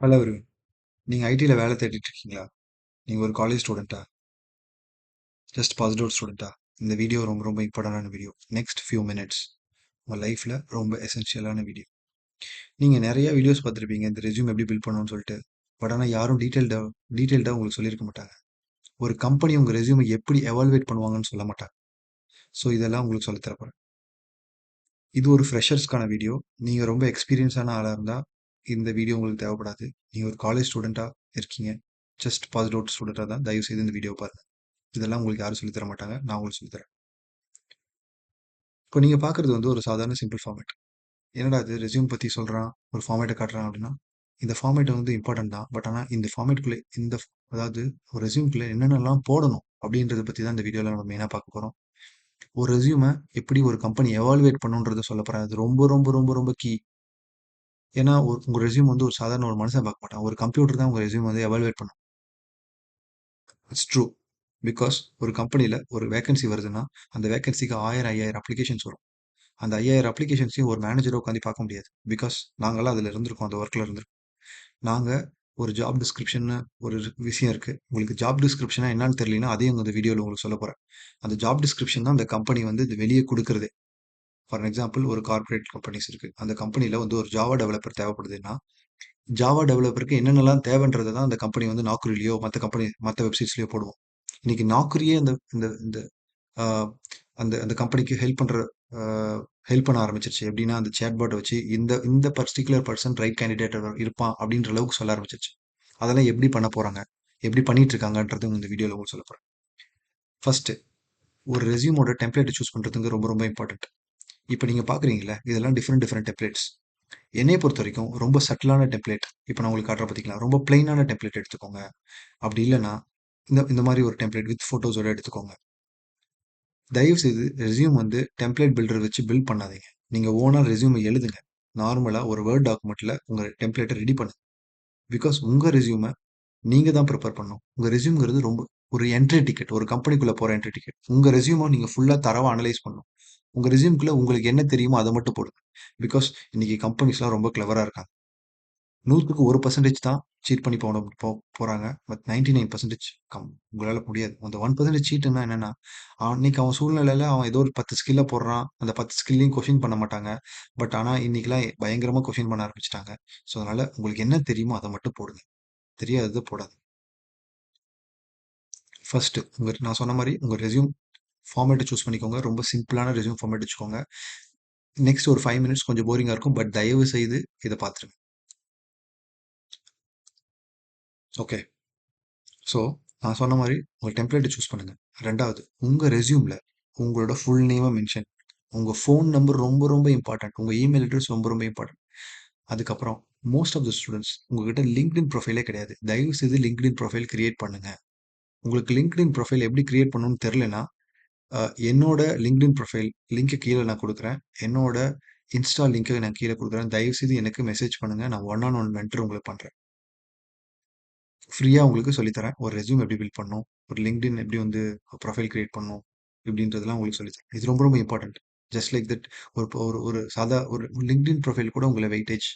Hello everyone. நீங்க ஐடில வேலை தேடிட்டு இருக்கீங்களா? நீங்க ஒரு காலேஜ் ஸ்டூடெண்ட்டா? ஜஸ்ட் பாஸ்ட் அவுட் ஸ்டூடெண்ட்டா? இந்த வீடியோ ரொம்ப ரொம்ப இம்பார்ட்டன்டான வீடியோ. நெக்ஸ்ட் ஃபியூ மினிட்ஸ் உங்க லைஃப்ல ரொம்ப எசென்ஷியலான வீடியோ. நீங்க நிறைய வீடியோஸ் பார்த்துருப்பீங்க இந்த ரெஸ்யூம் எப்படி பில்ட் பண்ணணும்னு சொல்லிட்டு. பட் ஆனால் யாரும் டீட்டெயில்டா உங்களுக்கு சொல்லியிருக்க மாட்டாங்க. ஒரு கம்பெனி உங்க ரெஸ்யூமை எப்படி எவால்வேட் பண்ணுவாங்கன்னு சொல்ல மாட்டாங்க. ஸோ இதெல்லாம் உங்களுக்கு சொல்லித் தரப்போறேன். இது ஒரு ஃப்ரெஷர்ஸ்க்கான வீடியோ. நீங்க ரொம்ப எக்ஸ்பீரியன்ஸான ஆளா இருந்தா இந்த வீடியோ உங்களுக்கு தேவைப்படாது. நீங்க ஒரு காலேஜ் ஸ்டூடெண்ட்டா இருக்கீங்க. ஜஸ்ட் பாஸ்ட் அவுட் ஸ்டூடெண்ட்டா தான் தயவு செய்து இந்த வீடியோ பாருங்க. இதெல்லாம் உங்களுக்கு யாரும் சொல்லித் தர மாட்டாங்க. நான் உங்களுக்கு சொல்லித் தரேன். இப்போ நீங்க பார்க்குறது வந்து ஒரு சாதாரண சிம்பிள் ஃபார்மேட். என்னடா இது ரெஸ்யூம் பத்தி சொல்றான், ஒரு ஃபார்மேட்ட காட்டுறான் அப்படின்னா, இந்த ஃபார்மேட் வந்து இம்பார்ட்டன்ட் தான். பட் ஆனா இந்த ஃபார்மேட்குள்ள அதாவது ஒரு ரெஸ்யூம்குள்ள என்னென்னலாம் போடணும் அப்படின்றத பத்தி தான் இந்த வீடியோல நம்ம மெயினா பார்க்க போறோம். ஒரு ரெஸ்யூம எப்படி ஒரு கம்பெனி எவாலுவேட் பண்ணுன்றத சொல்லப் போறேன். அது ரொம்ப ரொம்ப ரொம்ப ரொம்ப கீ. ஏன்னா உங்க ரெஸ்யூம் வந்து ஒரு சாதாரண ஒரு மனுஷன் பார்க்க மாட்டான். ஒரு கம்ப்யூட்டர் தான் உங்க ரெஸ்யூம் வந்து எவாலுவேட் பண்ணும். It's true. பிகாஸ் ஒரு கம்பெனில ஒரு வேக்கன்சி வருதுன்னா, அந்த வேக்கன்சிக்கு 1000, 5000 அப்ளிகேஷன்ஸ் வரும். அந்த 5000 அப்ளிகேஷன்ஸையும் ஒரு மேனேஜரா உட்காந்து பார்க்க முடியாது. பிகாஸ் நாங்கலாம் அதுல இருந்திருக்கோம். அந்த ஒர்க்ல இருந்திருக்கோம். நாங்க ஒரு ஜாப் டிஸ்கிரிப்ஷன்னு ஒரு விஷயம் இருக்கு. உங்களுக்கு ஜாப் டிஸ்கிரிப்ஷனா என்னன்னு தெரியலன்னா, அதையும் இந்த வீடியோல உங்களுக்கு சொல்லப் போறேன். அந்த ஜாப் டிஸ்கிரிப்ஷன் தான் அந்த கம்பெனி வந்து இது வெளிய குடுக்குறதே. ஃபார் எக்ஸாம்பிள் ஒரு கார்ப்பரேட் கம்பெனிஸ் இருக்கு. அந்த கம்பெனில வந்து ஒரு ஜாவா டெவலப்பர் தேவைப்படுதுன்னா, ஜாவா டெவலப்பருக்கு என்னென்னலாம் தேவைன்றத தான் அந்த கம்பெனி வந்து நாக்ரிலயோ, மத்த வெப்சைட்ஸ்லயோ போடுவோம். இன்னைக்கு நாக்ரியே இந்த இந்த இந்த ஆ அந்த அந்த கம்பெனிக்கு ஆ ஹெல்ப் பண்ண ஆரம்பிச்சுருச்சு. எப்படின்னா, அந்த சேட் பாட்ட வச்சு இந்த இந்த பர்ட்டிகுலர் பெர்சன் ரைட் கேண்டிடேட் இருப்பான் அப்படின்ற அளவுக்கு சொல்ல ஆரம்பிச்சுருச்சு. அதெல்லாம் எப்படி பண்ண போறாங்க? எப்படி பண்ணிட்டு இருக்காங்கன்றதும் இந்த வீடியோல உங்களுக்கு சொல்லப் போறேன். ஃபர்ஸ்ட் ஒரு ரெஸ்யூமோட டெம்ப்ளேட்ட சூஸ் பண்றதுங்க ரொம்ப ரொம்ப இம்பார்ட்டன்ட். இப்ப நீங்க பார்க்குறீங்கல்ல, இதெல்லாம் டிஃபரெண்ட் டிஃபரெண்ட் டெம்ப்ளேட்ஸ். என்னைய பொறுத்தவரைக்கும் ரொம்ப சட்டிலான டெம்ப்ளேட். இப்ப நான் உங்களுக்கு காட்டுறேன் பார்த்தீங்களா? ரொம்ப பிளெயினான டெம்ப்ளேட் எடுத்துக்கோங்க. அப்படி இல்லன்னா, இந்த இந்த மாரி ஒரு டெம்ப்ளேட் வித் ஃபோட்டோஸோட எடுத்துக்கோங்க. தயவு செய்து ரெஸ்யூம் வந்து டெம்ப்ளேட் பில்டர் வச்சு பில்ட் பண்ணாதீங்க. நீங்க ஓனா ரெஸ்யூம் எழுதுங்க. நார்மலா ஒரு வேர்ட் டாக்குமெண்ட்ல உங்க டெம்ப்ளேட்ட ரெடி பண்ணுங்க. பிகாஸ் உங்க ரெஸ்யூம நீங்க தான் பிரிப்பேர் பண்ணணும். உங்க ரெஸ்யூம்ங்கிறது ரொம்ப ஒரு என்ட்ரி டிக்கெட். ஒரு கம்பெனிக்குள்ள போற என்ட்ரி டிக்கெட். உங்க ரெஸ்யூம நீங்க ஃபுல்லா தரவா அனலைஸ் பண்ணணும். உங்க ரெஸ்யூம்குள்ள உங்களுக்கு என்ன தெரியுமோ அத மட்டும் போடுங்க. பிகாஸ் இன்னைக்கு கம்பெனிஸ்லாம் ரொம்ப கிளவரா இருக்காங்க. 100க்கு 1% தான் சீட் பண்ணி போறாங்க. பட் 99% உங்களால முடியாது. அந்த 1% சீட்டுன்னா என்னன்னா, அன்னைக்கு அவன் சூழ்நிலையில அவன் ஏதோ ஒரு 10 ஸ்கில்ல போடுறான். அந்த 10 ஸ்கில்லையும் கொஸ்டின் பண்ண மாட்டாங்க. பட் ஆனா இன்னைக்கெல்லாம் பயங்கரமா கொஸ்டின் பண்ண ஆரம்பிச்சுட்டாங்க. ஸோ அதனால உங்களுக்கு என்ன தெரியுமோ அத மட்டும் போடுங்க. தெரியாதத போடாதீங்க. ஃபர்ஸ்ட் நான் சொன்ன மாரி உங்க ரெஸ்யூம் ஃபார்மேட்ட சூஸ் பண்ணிக்கோங்க. ரொம்ப சிம்பிளான ரெஸ்யூம் ஃபார்மேட் வச்சுக்கோங்க. நெக்ஸ்ட் ஒரு 5 மினிட்ஸ் கொஞ்சம் போரிங்கா இருக்கும். பட் தயவு செய்து இத பார்த்துருங்க. ஓகே. ஸோ, நான் சொன்ன மாரி உங்க டெம்ப்ளேட்ட சூஸ் பண்ணுங்க. 2வது உங்க ரெஸ்யூம்ல உங்களோட ஃபுல் நேம மென்ஷன். உங்க ஃபோன் நம்பர் ரொம்ப ரொம்ப இம்பார்ட்டன்ட். உங்க இமெயில் அட்ரஸ் ரொம்ப ரொம்ப இம்பார்ட்டன்ட். அதுக்கப்புறம் மோஸ்ட் ஆஃப் த ஸ்டூடண்ட்ஸ் உங்ககிட்ட லிங்க்டின் ப்ரொஃபைலே கிடையாது. தயவு செய்து லிங்க்டின் ப்ரொஃபைல் கிரியேட் பண்ணுங்க. உங்களுக்கு லிங்க்டின் ப்ரொஃபைல் எப்படி கிரியேட் பண்ணணும்னு தெரியலன்னா, என்னோட லிங்க்டின் ப்ரொஃபைல் லிங்க்க கீழ நான் குடுக்குறேன். என்னோட இன்ஸ்டா லிங்க்க நான் கீழ குடுக்குறேன். தயவு செய்து எனக்கு மெசேஜ் பண்ணுங்க. நான் ஒன் ஆன் ஒன் மென்டர் உங்களுக்கு பண்றேன். ஃப்ரீயா உங்களுக்கு சொல்லித் தரேன். ஒரு ரெஸ்யூம் எப்படி பில்ட் பண்ணணும்? ஒரு LinkedIn எப்படி வந்து ப்ரொஃபைல் கிரியேட் பண்ணணும்? இப்படின்றதெல்லாம் உங்களுக்கு சொல்லித் தரேன். இது ரொம்ப ரொம்ப இம்பார்ட்டன்ட். ஜஸ்ட் லைக் தட் ஒரு ஒரு ஒரு சாதா ஒரு LinkedIn ப்ரொஃபைல் கூட உங்கள வெயிட்டேஜ்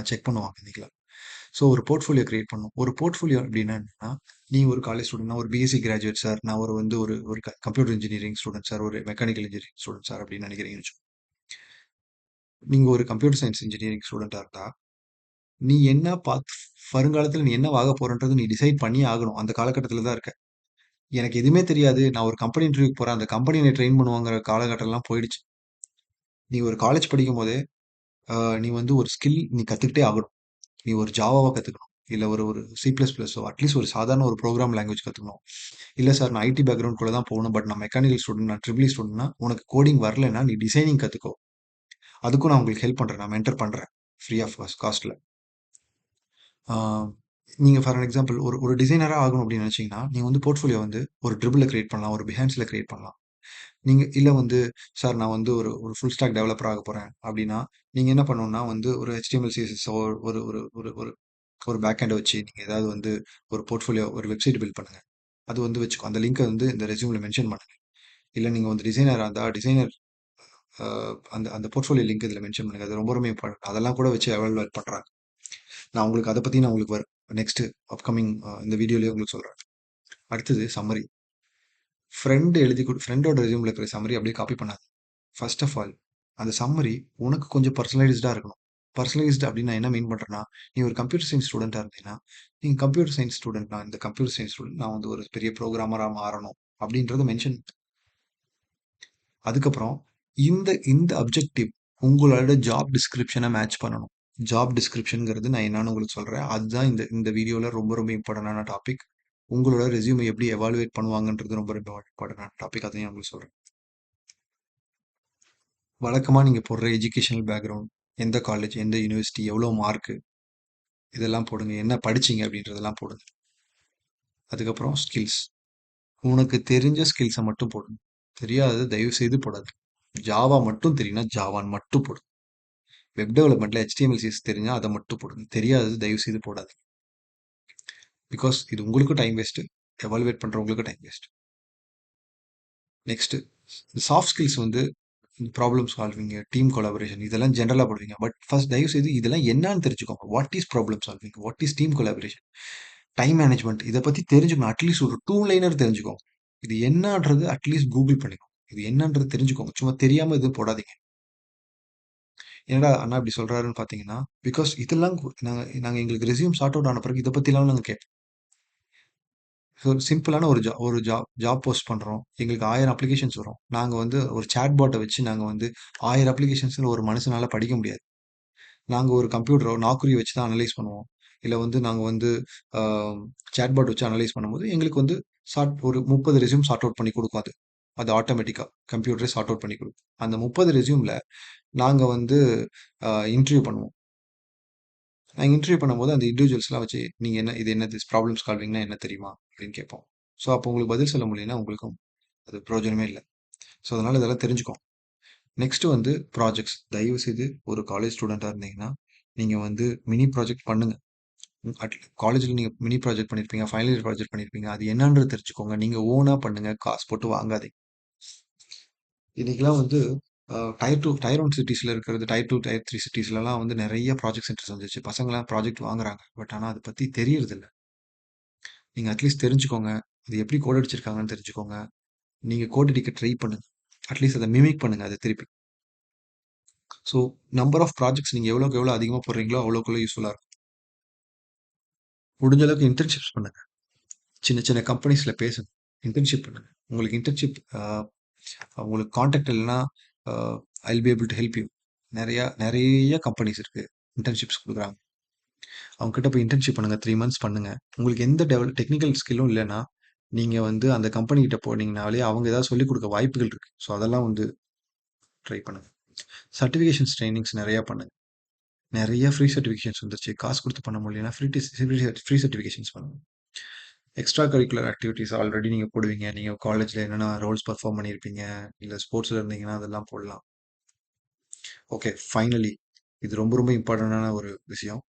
செக் பண்ணுவாங்க இன்னைக்கெல்லாம். ஸோ ஒரு போர்ட்ஃபோலியோ கிரியேட் பண்ணணும். ஒரு போர்ட்ஃபோலியோ அப்படின்னா என்னன்னா, நீங்க ஒரு காலேஜ் ஸ்டூடண்ட், நான் ஒரு பிஎஸ்சி கிராஜுவேட் சார். நான் ஒரு வந்து ஒரு ஒரு கம்ப்யூட்டர் இன்ஜினியரிங் ஸ்டூடண்ட் சார். ஒரு மெக்கானிக்கல் இன்ஜினியரிங் ஸ்டூடண்ட் சார் அப்படின்னு நினைக்கிறீங்கன்னு வச்சுக்கோங்க. நீங்க ஒரு கம்ப்யூட்டர் சயன்ஸ் இன்ஜினியரிங் ஸ்டூடெண்ட்டா இருந்தா, நீ என்ன வருங்காலத்துல நீ என்னவா ஆகப் போறன்றத நீ டிசைட் பண்ணியே ஆகணும். அந்த காலகட்டத்துல தான் இருக்க. எனக்கு எதுவுமே தெரியாது. நான் ஒரு கம்பெனி இன்டர்வியூக்கு போறேன். அந்த கம்பெனி என்னை ட்ரெயின் பண்ணுவாங்கிற காலகட்டம்லாம் போயிடுச்சு. நீ ஒரு காலேஜ் படிக்கும்போதே, அ நீ வந்து ஒரு ஸ்கில் நீ கத்துக்கிட்டே ஆகணும். நீ ஒரு ஜாவாவ கத்துக்கணும். இல்ல ஒரு ஒரு சி பிளஸ் பிளஸோ அட்லீஸ்ட் ஒரு சாதாரண ஒரு ப்ரோகிராம் லாங்குவேஜ் கத்துக்கணும். இல்ல சார் நான் ஐடி பேக்கிரவுண்ட் குள்ள தான் போகணும். பட் நான் மெக்கானிக்கல் ஸ்டூடண்ட், நான் ட்ரிபிள் இ ஸ்டூடண்ட்னா, உனக்கு கோடிங் வரலன்னா நீ டிசைனிங் கத்துக்கோ. அதுக்கும் நான் உங்களுக்கு ஹெல்ப் பண்றேன். நான் மென்டர் பண்றேன். Free of காஸ்ட்ல. ஆ நீங்க ஃபார் அன் எக்ஸாம்பிள் ஒரு ஒரு டிசைனரா ஆகணும் அப்படின்னு நினைச்சீங்கன்னா, நீங்க வந்து போர்ட்ஃபோலியோ வந்து ஒரு Dribbleல கிரியேட் பண்ணலாம். ஒரு Behanceல கிரியேட் பண்ணலாம். நீங்க இல்ல வந்து, சார் நான் வந்து ஒரு ஒரு ஃபுல் ஸ்டாக் டெவலப்பர் ஆகப் போறேன் அப்படின்னா, நீங்க என்ன பண்ணணும்னா வந்து ஒரு HTML, CSSஓ ஒரு ஒரு ஒரு ஒரு ஒரு பேக் எண்ட வச்சு நீங்க ஏதாவது வந்து ஒரு போர்ட்ஃபோலியோ ஒரு வெப்சைட் பில்ட் பண்ணுங்க. அது வந்து வச்சுக்கோ. அந்த லிங்க்க வந்து இந்த ரெஸ்யூம்ல மென்ஷன் பண்ணுங்க. இல்ல நீங்க வந்து டிசைனரா இருந்தா டிசைனர் அந்த அந்த போர்ட்ஃபோலியோ லிங்க் இதுல மென்ஷன் பண்ணுங்க. அது ரொம்ப ரொம்ப இம்பார்ட்டன்ட். அதெல்லாம் கூட வச்சு எவாலுவேட் பண்றாங்க. நான் உங்களுக்கு நெக்ஸ்ட் அப்கமிங் இந்த வீடியோலயே உங்களுக்கு சொல்றேன். அடுத்தது சம்மரி. ஃப்ரெண்டோட ரெஸ்யூம்ல இருக்கிற சம்மரி அப்படியே காப்பி பண்ணாது. ஃபர்ஸ்ட் ஆஃப் ஆல் அந்த சம்மரி உனக்கு கொஞ்சம் பர்சனலைஸ்டா இருக்கணும். பர்சனலைஸ்டு அப்படின்னு நான் என்ன மீன் பண்றேன்னா, நீ ஒரு கம்ப்யூட்டர் சயின்ஸ் ஸ்டூடெண்டா இருந்தீங்கன்னா, நீங்க கம்ப்யூட்டர் சயின்ஸ் ஸ்டூடெண்ட், நான் இந்த கம்ப்யூட்டர் சயின்ஸ் ஸ்டூடெண்ட், நான் வந்து ஒரு பெரிய ப்ரோகிராமரா மாறணும் அப்படின்றத மென்ஷன். அதுக்கப்புறம் இந்த இந்த அப்ஜெக்டிவ் உங்களோட ஜாப் டிஸ்கிரிப்ஷனை மேட்ச் பண்ணணும். ஜாப் டிஸ்கிரிப்ஷன்ங்கிறது நான் என்னன்னு உங்களுக்கு சொல்றேன். அதுதான் இந்த இந்த வீடியோல ரொம்ப ரொம்ப இம்பார்ட்டன்டான டாபிக். உங்களோட ரெஸ்யூமை எப்படி எவாலுவேட் பண்ணுவாங்கன்றது ரொம்ப ரொம்ப இம்பார்ட்டன்டான டாபிக். அதையும் உங்களுக்கு சொல்றேன். வழக்கமா நீங்க போடுற எஜுகேஷனல் பேக்ரவுண்ட், எந்த காலேஜ், எந்த யூனிவர்சிட்டி, எவ்வளோ மார்க்கு, இதெல்லாம் போடுங்க. என்ன படிச்சீங்க அப்படின்றதெல்லாம் போடுங்க. அதுக்கப்புறம் ஸ்கில்ஸ். உனக்கு தெரிஞ்ச ஸ்கில்ஸை மட்டும் போடுங்க. தெரியாதது தயவு செய்து போடாது. ஜாவா மட்டும் தெரியும்னா ஜாவான்னு மட்டும் போடுங்க. வெப் டெவலப்மெண்ட்ல HTML CSS தெரிஞ்சா அதை மட்டும் போடுங்க. தெரியாதது தயவு செய்து போடாது. பிகாஸ் இது உங்களுக்கும் டைம் வேஸ்ட், எவாலுவேட் பண்றவங்களுக்கும் time waste. Next soft skills வந்து ப்ராப்ளம் சால்விங், டீம் கொலாபரேஷன், இதெல்லாம் ஜென்ரலா போடுவீங்க. பட் ஃபர்ஸ்ட் தயவு செய்து இதெல்லாம் என்னன்னு தெரிஞ்சுக்கோங்க. What is problem solving, what is team collaboration, time management, இதை பத்தி தெரிஞ்சுக்கணும். அட்லீஸ்ட் ஒரு 2 லைனர் தெரிஞ்சுக்கோங்க. இது என்னன்றது அட்லீஸ்ட் கூகுள் பண்ணிக்கோங்க. இது என்னன்றது தெரிஞ்சுக்கோங்க. சும்மா தெரியாம எதுவும் போடாதீங்க. என்னடா அண்ணா இப்படி சொல்றாருன்னு பாத்தீங்கன்னா, பிகாஸ் இதெல்லாம் நாங்க நாங்க எங்களுக்கு ரெஸ்யூம் சார்ட் அவுட் ஆன பிறகு இதை பத்திலாம் நாங்க கேட்போம். ஒரு சிம்பிளான ஒரு ஜாப் போஸ்ட் பண்றோம். எங்களுக்கு 1000 அப்ளிகேஷன்ஸ் வரும். நாங்க வந்து ஒரு சாட் பாட்டை வச்சு நாங்க வந்து 1000 அப்ளிகேஷன்ஸ்ல ஒரு மனுஷனால படிக்க முடியாது. நாங்க ஒரு கம்ப்யூட்டரோ நாக்குரிய வச்சு தான் அனலைஸ் பண்ணுவோம். இல்ல வந்து நாங்க வந்து சாட் பாட் வச்சு அனலைஸ் பண்ணும்போது எங்களுக்கு வந்து ஒரு 30 ரெஸ்யூம் சார்ட் அவுட் பண்ணி கொடுக்கும் அது. அது ஆட்டோமேட்டிக்கா கம்ப்யூட்டரே சார்ட் அவுட் பண்ணி கொடுக்கும். அந்த 30 ரெஸ்யூம்ல நாங்க வந்து இன்டர்வியூ பண்ணுவோம். நாங்க இன்டர்வியூ பண்ணும்போது அந்த இண்டிவிஜுவல்ஸ்லாம் வச்சு நீங்க என்ன இது என்ன ப்ராப்ளம் சால்விங்னா என்ன தெரியுமா அப்படின்னு கேட்போம். ஸோ அப்போ உங்களுக்கு பதில் சொல்ல முடியலன்னா உங்களுக்கும் அது பிரயோஜனமே இல்ல. ஸோ அதனால இதெல்லாம் தெரிஞ்சுக்கோங்க. நெக்ஸ்ட் வந்து ப்ராஜெக்ட்ஸ். தயவு செய்து ஒரு காலேஜ் ஸ்டூடெண்ட்டா இருந்தீங்கன்னா, நீங்க வந்து மினி ப்ராஜெக்ட் பண்ணுங்க. காலேஜ்ல நீங்க மினி ப்ராஜெக்ட் பண்ணியிருப்பீங்க, ஃபைனல் இயர் ப்ராஜெக்ட் பண்ணியிருப்பீங்க. அது என்னன்றது தெரிஞ்சுக்கோங்க. நீங்க ஓனா பண்ணுங்க. காசு போட்டு வாங்காதீங்க. இன்னைக்கெல்லாம் வந்து டயர் 1 சிட்டீஸ்ல இருக்கிறது, டயர் 2, டயர் 3 சிட்டீஸ்லலாம் வந்து நெறைய ப்ராஜெக்ட் சென்டர்ஸ் வந்துருச்சு. பசங்கலாம் ப்ராஜெக்ட் வாங்குறாங்க. பட் ஆனா அத பத்தி தெரியறதில்ல. நீங்க அட்லீஸ்ட் தெரிஞ்சுக்கோங்க. அது எப்படி கோட் அடிச்சிருக்காங்கன்னு தெரிஞ்சுக்கோங்க. நீங்க கோட் அடிக்க ட்ரை பண்ணுங்க. அட்லீஸ்ட் அத மிமிக் பண்ணுங்க அத திருப்பி. ஸோ நம்பர் ஆஃப் ப்ராஜெக்ட்ஸ் நீங்க எவ்வளோக்கு எவ்வளோ அதிகமா போடுறீங்களோ, அவ்வளோக்கு அவ்வளோ யூஸ்ஃபுல்லா இருக்கும். முடிஞ்ச அளவுக்கு இன்டர்ன்ஷிப்ஸ் பண்ணுங்க. சின்ன சின்ன கம்பெனிஸ்ல பேசுங்க. இன்டர்ன்ஷிப் பண்ணுங்க. உங்களுக்கு இன்டர்ன்ஷிப் உங்களுக்கு கான்டாக்ட் இல்லைன்னா I will be able to help you. நெறைய கம்பெனிஸ் இருக்கு. இன்டர்ன்ஷிப்ஸ் குடுக்குறாங்க. அவங்க கிட்ட போய் இன்டர்ன்ஷிப் பண்ணுங்க. 3 மந்த்ஸ் பண்ணுங்க. உங்களுக்கு எந்த டெக்னிக்கல் ஸ்கில்லும் இல்லன்னா, நீங்க வந்து அந்த கம்பெனி கிட்ட போனீங்கனாலே அவங்க ஏதாவது சொல்லிக் குடுக்க வாய்ப்புகள் இருக்கு. ஸோ அதெல்லாம் வந்து ட்ரை பண்ணுங்க. சர்டிஃபிகேஷன்ஸ் ட்ரெய்னிங்ஸ் நெறையா பண்ணுங்க. நெறைய ஃப்ரீ சர்டிஃபிகேஷன்ஸ் வந்துருச்சு. காசு குடுத்து பண்ண முடியலன்னா ஃப்ரீ சர்டிஃபிகேஷன்ஸ் பண்ணுங்க. எக்ஸ்ட்ரா கரிக்குலர் ஆக்டிவிட்டீஸ் ஆல்ரெடி நீங்க போடுவீங்க. நீங்க காலேஜ்ல என்னென்ன ரோல்ஸ் பெர்ஃபார்ம் பண்ணியிருப்பீங்க, இல்ல ஸ்போர்ட்ஸ்ல இருந்தீங்கன்னா அதெல்லாம் போடலாம். ஓகே, ஃபைனலி இது ரொம்ப ரொம்ப இம்பார்ட்டன்டான ஒரு விஷயம்.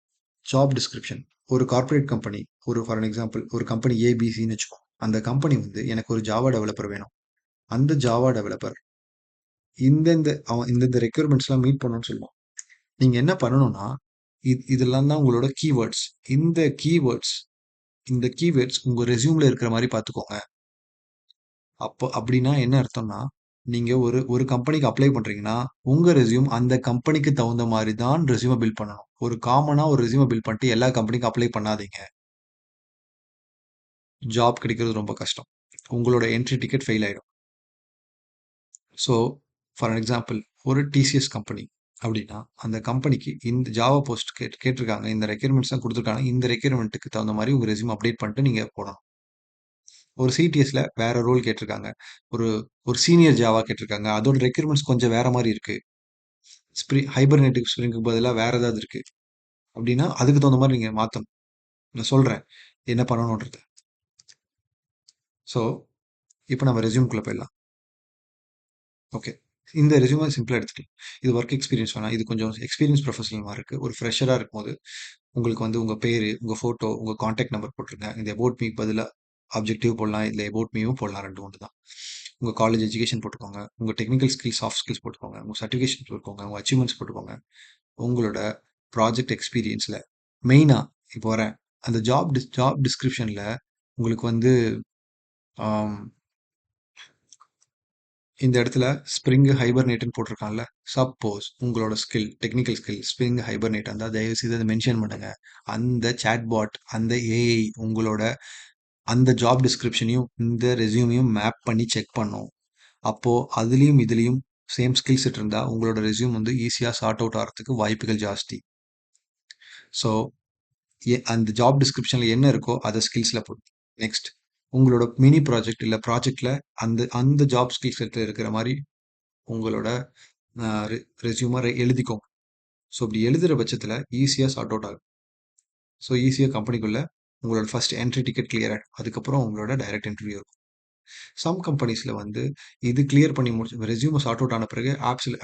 Job description. ஒரு corporate company, for an example ஒரு கம்பெனி ஏபிசின்னு வச்சுக்கோங்க. அந்த கம்பெனி வந்து எனக்கு ஒரு ஜாவா டெவலப்பர் வேணும். அந்த ஜாவா டெவலப்பர் இந்தந்த ரெக்யர்மெண்ட்ஸ்லாம் மீட் பண்ணணும்னு சொல்லுவான். நீங்க என்ன பண்ணணும்னா, இதெல்லாம் தான் உங்களோட கீவேர்ட்ஸ். இந்த கீவேர்ட்ஸ் இந்த கீவேர்ட்ஸ் உங்க ரெஸ்யூம்ல இருக்கிற மாரி பார்த்துக்கோங்க. அப்போ அப்படின்னா என்ன அர்த்தம்னா, நீங்க ஒரு ஒரு கம்பெனிக்கு அப்ளை பண்றீங்கன்னா, உங்க ரெஸ்யூம் அந்த கம்பெனிக்கு தகுந்த மாரி தான் ரெஸ்யூம பில்ட் பண்ணணும். ஒரு காமனா ஒரு ரெஸ்யூம பில்ட் பண்ணிட்டு எல்லா கம்பெனிக்கும் அப்ளை பண்ணாதீங்க. ஜாப் கிடைக்கிறது ரொம்ப கஷ்டம். உங்களோட என்ட்ரி டிக்கெட் ஃபெயில் ஆயிடும். ஸோ, ஃபார் அன் எக்ஸாம்பிள் ஒரு டிசிஎஸ் கம்பெனி அப்படின்னா, அந்த கம்பெனிக்கு இந்த ஜாவா போஸ்ட் கேட்டிருக்காங்க. இந்த ரெக்யர்மெண்ட்ஸ் தான் குடுத்துருக்காங்க. இந்த ரெக்யர்மெண்ட்க்கு தகுந்த மாரி உங்க ரெஸ்யூம் அப்டேட் பண்ணிட்டு நீங்க போடணும். ஒரு சிடிஎஸ்ல வேற ரோல் கேட்டிருக்காங்க. ஒரு ஒரு சீனியர் ஜாவா கேட்டிருக்காங்க. அதோட ரெக்யர்மெண்ட்ஸ் கொஞ்சம் வேற மாரி இருக்கு. ஹைபர்நேட்டிவ் ஸ்ப்ரிங்க்கு பதிலா வேற ஏதாவது இருக்கு. அப்படின்னா, அதுக்கு தகுந்த மாரி நீங்க மாத்தணும். நான் சொல்றேன். என்ன பண்ணணும்ன்றது. ஸோ, இப்ப நம்ம ரெஸ்யூம்க்குள்ள போயிடலாம். ஓகே. இந்த ரெஸ்யூம சிம்பிளா எடுத்துக்கலாம். இது வொர்க் எக்ஸ்பீரியன்ஸ் வேணாம். இது கொஞ்சம் எக்ஸ்பீரியன்ஸ் ப்ரொஃபஷனல் மாரி இருக்கு. ஒரு ஃப்ரெஷரா இருக்கும்போது, உங்களுக்கு வந்து உங்க பேரு, உங்க ஃபோட்டோ, உங்க கான்டாக்ட் நம்பர் போட்டுருங்க. இந்த அபௌட் மீக்கு பதிலா ஆப்ஜெக்டிவ் போடலாம். இல்ல அபௌட் மீயும் போடலாம். 2 ஒண்ணு தான். உங்க காலேஜ் எஜுகேஷன் போட்டுக்கோங்க. உங்க டெக்னிக்கல் ஸ்கில்ஸ், சாஃப்ட் ஸ்கில்ஸ் போட்டுக்கோங்க. உங்க சர்டிஃபிகேஷன் போட்டுக்கோங்க. உங்க அச்சீவ்மென்ட்ஸ் போட்டுக்கோங்க. உங்களோட ப்ராஜெக்ட் எக்ஸ்பீரியன்ஸ்ல மெயினா இப்போ வரேன். அந்த ஜாப் டிஸ்கிரிப்ஷன்ல உங்களுக்கு வந்து ஆம், இந்த இடத்துல ஸ்ப்ரிங் ஹைபர்னேட்னு போட்டிருக்கான்ல. சப்போஸ் உங்களோட டெக்னிக்கல் ஸ்கில் ஸ்ப்ரிங் ஹைபர்னேட் இருந்தா தயவு செய்து அதை மென்ஷன் பண்ணுங்க. அந்த சாட்பாட், அந்த ஏஐ உங்களோட அந்த ஜாப் டிஸ்கிரிப்ஷனையும் இந்த ரெஸ்யூமையும் மேப் பண்ணி செக் பண்ணும். அப்போ அதுலயும் இதுலயும் சேம் ஸ்கில் செட் இருந்தா உங்களோட ரெஸ்யூம் வந்து ஈஸியா சார்ட் அவுட் ஆகிறதுக்கு வாய்ப்புகள் ஜாஸ்தி. ஸோ அந்த ஜாப் டிஸ்கிரிப்ஷன்ல என்ன இருக்கோ அதை ஸ்கில்ஸ்ல போட்டு நெக்ஸ்ட் உங்களோட மினி ப்ராஜெக்ட் இல்ல ப்ராஜெக்ட்ல அந்த அந்த ஜாப் ஸ்கில் செட்ல இருக்கிற மாதிரி உங்களோட ரெஸ்யூமரை எழுதிக்கோங்க. ஸோ இப்படி எழுதுற பட்சத்தில் ஈஸியாக சார்ட் அவுட் ஆகும். ஸோ ஈஸியாக கம்பெனிக்குள்ள உங்களோட ஃபர்ஸ்ட் என்ட்ரி டிக்கெட் கிளியர் ஆகிடும். அதுக்கப்புறம் உங்களோட டைரக்ட் இன்டர்வியூ இருக்கும். சம் கம்பெனிஸில் வந்து இது கிளியர் பண்ணி முடிச்சு ரெஸ்யூமை சார்ட் அவுட் ஆன பிறகு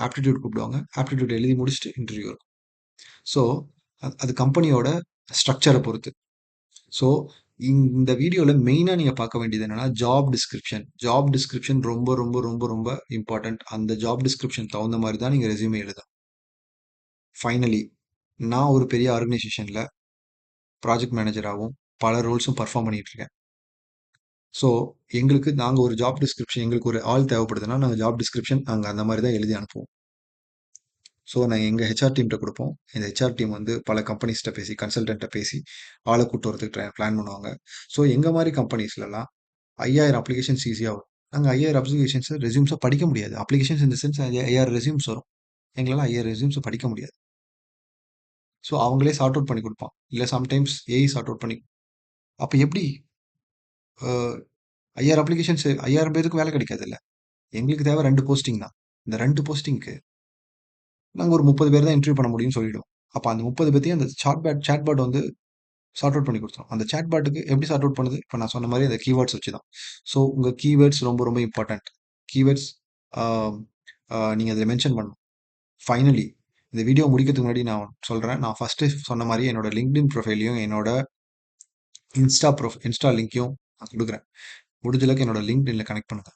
ஆப்டிடியூட் கூப்பிடுவாங்க. ஆப்டிடியூட் எழுதி முடிச்சுட்டு இன்டர்வியூ இருக்கும். ஸோ அது கம்பெனியோட ஸ்ட்ரக்சரை பொறுத்து. ஸோ இந்த வீடியோவில் மெயினாக நீங்கள் பார்க்க வேண்டியது என்னன்னா ஜாப் டிஸ்கிரிப்ஷன் ரொம்ப ரொம்ப ரொம்ப ரொம்ப இம்பார்ட்டன்ட். அந்த ஜாப் டிஸ்கிரிப்ஷன் தகுந்த மாதிரி தான் நீங்கள் ரெஸ்யூமே எழுதணும். ஃபைனலி நான் ஒரு பெரிய ஆர்கனைசேஷனில் ப்ராஜெக்ட் மேனேஜராகவும் பல ரோல்ஸும் பர்ஃபார்ம் பண்ணிட்டு இருக்கேன். ஸோ நாங்கள் ஒரு ஜாப் டிஸ்கிரிப்ஷன் எங்களுக்கு ஒரு ஆள் தேவைப்படுதுன்னா நாங்கள் ஜாப் டிஸ்கிரிப்ஷன் நாங்கள் அந்த மாதிரி தான் எழுதி அனுப்புவோம். ஸோ நாங்கள் எங்கள் ஹெச்ஆர் டீம்கிட்ட கொடுப்போம். இந்த ஹெச்ஆர் டீம் வந்து பல கம்பெனிஸ்கிட்ட பேசி கன்சல்டன்ட்டை பேசி ஆளை கூட்டு வரதுக்கு பிளான் பண்ணுவாங்க. ஸோ எங்கள் மாதிரி கம்பெனிஸ்லலாம் 5000 அப்ளிகேஷன்ஸ் ஈஸியாக வரும். நாங்கள் 5000 அப்ளிகேஷன்ஸ் ரெஸ்யூம்ஸை படிக்க முடியாது. அப்ளிகேஷன்ஸ் இந்த சென்ஸ் 5000 ரெஸ்யூம்ஸ் வரும். எங்களால் 5000 ரெஸ்யூம்ஸை படிக்க முடியாது. ஸோ அவங்களே சார்ட் அவுட் பண்ணி கொடுப்பான். இல்லை சம்டைம்ஸ் ஏஐ சார்ட் அவுட் பண்ணி. அப்போ எப்படி 5000 அப்ளிகேஷன்ஸ் 5000 பேருக்கு வேலை கிடைக்காதுல்ல. எங்களுக்கு தேவை 2 போஸ்டிங் தான். இந்த 2 போஸ்டிங்க்கு நாங்க ஒரு 30 பேர் தான் இன்டர்வியூ பண்ண முடியும்னு சொல்லிடுவோம். அப்ப அந்த 30 பேத்தையும் அந்த சாட் பாட் வந்து சார்ட் அவுட் பண்ணி குடுத்துரும். அந்த சாட் பாட்டுக்கு எப்படி சார்ட் அவுட் பண்ணுது? இப்ப நான் சொன்ன மாரி அந்த கீவேர்ட்ஸ் வச்சு தான். ஸோ உங்க கீவேர்ட்ஸ் ரொம்ப ரொம்ப இம்பார்ட்டன்ட். கீவேர்ட்ஸ் ஆ நீங்க அதில மென்ஷன் பண்ணணும். ஃபைனலி இந்த வீடியோ முடிக்கிறதுக்கு முன்னாடி நான் சொல்றேன். நான் ஃபர்ஸ்ட்டு சொன்ன மாரி என்னோட LinkedIn ப்ரொஃபைலையும், என்னோட இன்ஸ்டா லிங்க்கையும் நான் குடுக்குறேன். முடிஞ்ச அளவுக்கு என்னோட LinkedInல கனெக்ட் பண்ணுங்க.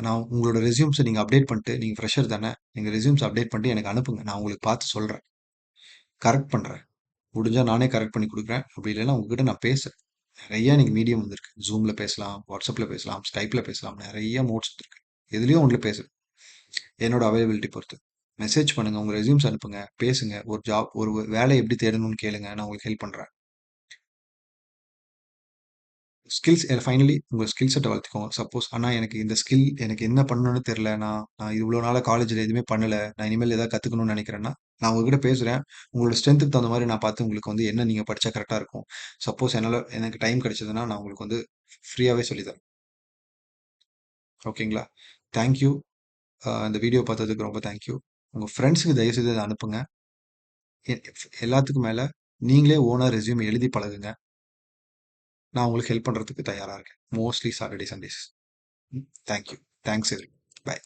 நான் உங்களோட ரெஸ்யூம்ஸ நீங்க அப்டேட் பண்ணிட்டு, நீங்க ஃப்ரெஷர் தானே, நீங்க ரெஸ்யூம்ஸ் அப்டேட் பண்ணிட்டு எனக்கு அனுப்புங்க. நான் உங்களுக்கு பார்த்து சொல்றேன். கரெக்ட் பண்றேன். முடிஞ்சா நானே கரெக்ட் பண்ணி குடுக்குறேன். அப்படி இல்லைன்னா உங்ககிட்ட நான் பேசுறேன். நெறைய இன்னைக்கு மீடியம் வந்திருக்கு. Zoomல பேசலாம், WhatsAppல பேசலாம், Skypeல பேசலாம். நெறைய மோட்ஸ் இருக்கு. எதுலயும் ஒண்ணுல பேசுறேன். என்னோட அவைலபிலிட்டி பொறுத்து. மெசேஜ் பண்ணுங்க. உங்க ரெஸ்யூம்ஸ் அனுப்புங்க. பேசுங்க. ஒரு வேலை எப்படி தேடணும்னு கேளுங்க. நான் உங்களுக்கு ஹெல்ப் பண்றேன். ஃபைனலி உங்க ஸ்கில் செட்ட வளர்த்துக்கோங்க. சப்போஸ் ஆனா எனக்கு இந்த ஸ்கில் எனக்கு என்ன பண்ணணும்னு தெரியல. நான் நான் இவ்வளோ நாளா காலேஜ்ல எதுவுமே பண்ணல. நான் இனிமேல் ஏதாவது கத்துக்கணும்னு நினைக்கிறேன்னா, நான் உங்ககிட்ட பேசுறேன். உங்களோட ஸ்ட்ரென்த்துக்கு தகுந்த மாரி நான் பார்த்து உங்களுக்கு வந்து என்ன நீங்க படிச்சா கரெக்ட்டா இருக்கும். சப்போஸ் எனக்கு டைம் கிடைச்சதுன்னா, நான் உங்களுக்கு வந்து ஃப்ரீயாவே சொல்லி தரேன். ஓகேங்களா? Thank you. இந்த வீடியோ பார்த்ததுக்கு ரொம்ப தேங்க் யூ. உங்க ஃப்ரெண்ட்ஸ்க்கு தயவுசெய்து இத அனுப்புங்க. எ எல்லாத்துக்கும் மேல நீங்களே ஓனா ரெஸ்யூம் எழுதி பழகுங்க. நான் உங்களுக்கு ஹெல்ப் பண்றதுக்கு தயாரா இருக்கேன். Mostly Saturday, Sundays. Thank you. Thanks every. By.